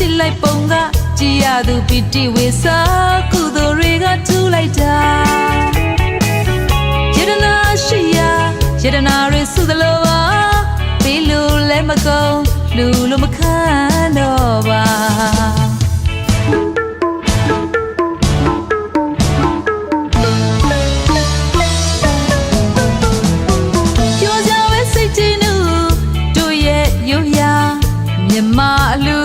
ရှိလိုက်ပုံကကြည်ရသူပီတိဝေစာကုသိုလ်တွေကထူလိုက်တာယတနာရှိရာယတနာတွေစုသလိုပါပြီးလို့လည်းမကုန်လူလိုမခံတော့ပါမအလူ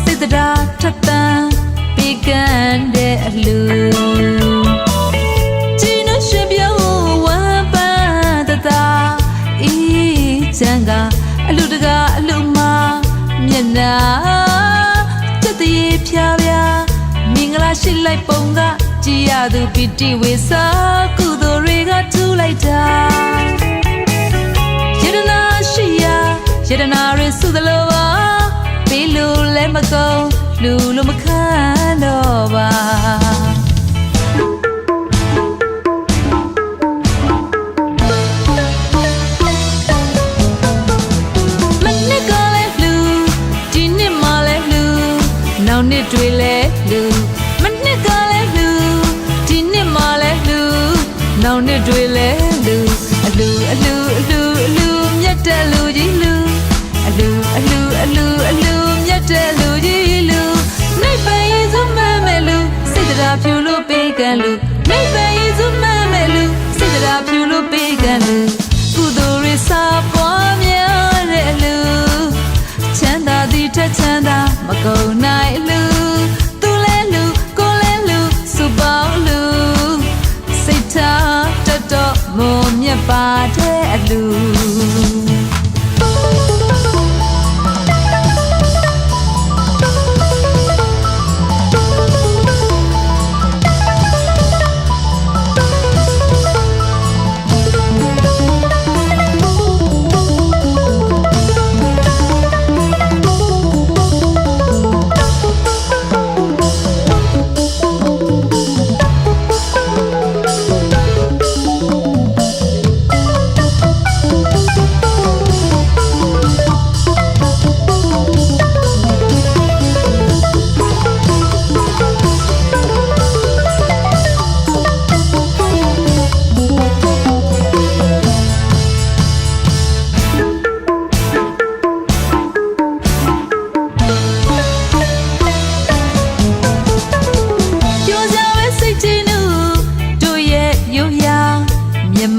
စိတ်တရားထပ်တန်းပြီးကန်တဲ့အလူကျင်းလို့ရှင်ပြောဝမ်းပန်းတသာဤချမ်းကအလူတကာအလူမမျက်နာစက်တရေဖြာဖြာမင်္ဂလာရှိလိုက်ပုံကကြည်ရသူပီတိဝေစာကုသိုလ်တွေကထူလိုက်တာယတနာရှိရာယတနာတွေစုသလိုပါပြီးလို့လည်းမကုန်လူလိုမခံတော့ပါမနှစ်ကလည်းလူဒီနှစ်မှလည်းလူနောက်နှစ်တွေလည်းလူမနှစ်ကလည်းလူဒီနှစ်မှလည်းလူနောက်နှစ်တွေလည်းလူအလူအလူအလူအလူမြတ်တဲ့လူကြီးလူအလူအလူအလူအလူမြတ်တဲ့လူကြီးလူနိုင်ပရင်စုမမဲ့လူစိတ်တရားဖြူလို့ပေးကံလူနိုင်ပရင်စုမမဲ့လူစိတ်တရားဖြူလို့ပေးကံလူကုသိုလ်ရစာပွားများတဲ့လူချမ်းသာသည်ထက်ချမ်းသာမကုန်နိုင်လူသူလဲလူကိုလဲလူစုပေါင်းလူစိတ်ထားတတ်တော့မုံမြတ်ပါတဲ့အလူ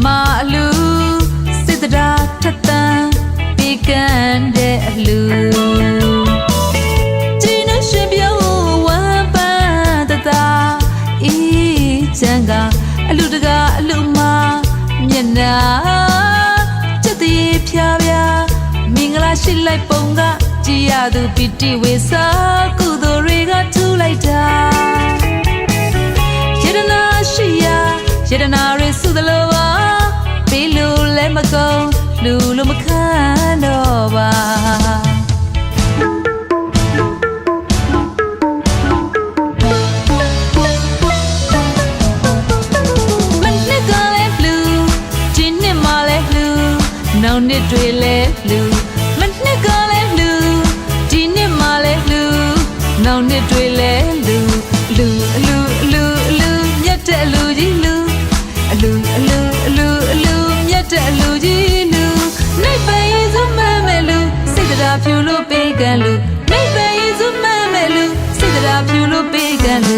မအလူစိတ်တရားထပ်တန်းပြီးကန်တဲ့အလူကျင်းလို့ရှင်ပြောဝမ်းပန်းတသာဤချမ်းကအလူတကာအလူမမျက်နာစက်တရေဖြာဖြာမင်္ဂလာရှိလိုက်ပုံကကြည်ရသူပီတိဝေစာကုသိုလ်တွေကထူလိုက်တာယတနာရှိရာယတနာတွေစုသလိုပါပြီးလို့လည်းမကုန်လူလိုမခံတော့ပါမနှစ်ကလည်းလူဒီနှစ်မှလည်းလူနောက်နှစ်တွေလည်းလူမနှစ်ကလည်းလူဒီနှစ်မှလည်းလူနောက်နှစ်တွေလည်းလူလူအလူအလူအလူမြတ်တဲ့လူကြီးလူအလူအလူအလူအလူမြတ်တဲ့လူကြီးလူနိုင်ပရင်စုမမဲ့လူစိတ်တရားဖြူလို့ပေးကံလူနိုင်ပရင်စုမမဲ့လူစိတ်တရားဖြူလို့ပေးကံလူ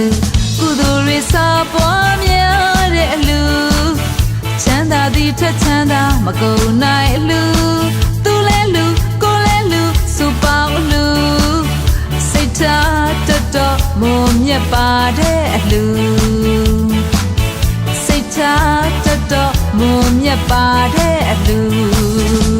ကုသိုလ်ရစာပွားများတဲ့အလူချမ်းသာသည်ထက်ချမ်းသာမကုန်နိုင်အလူသူလဲလူကိုလဲလူစုပေါင်းလူစိတ်ထားတတ်တော့မုံမြတ်ပါတဲ့အလူစိတ်ထားတတ်တော့မုံမြတ်ပါတဲ့အလူ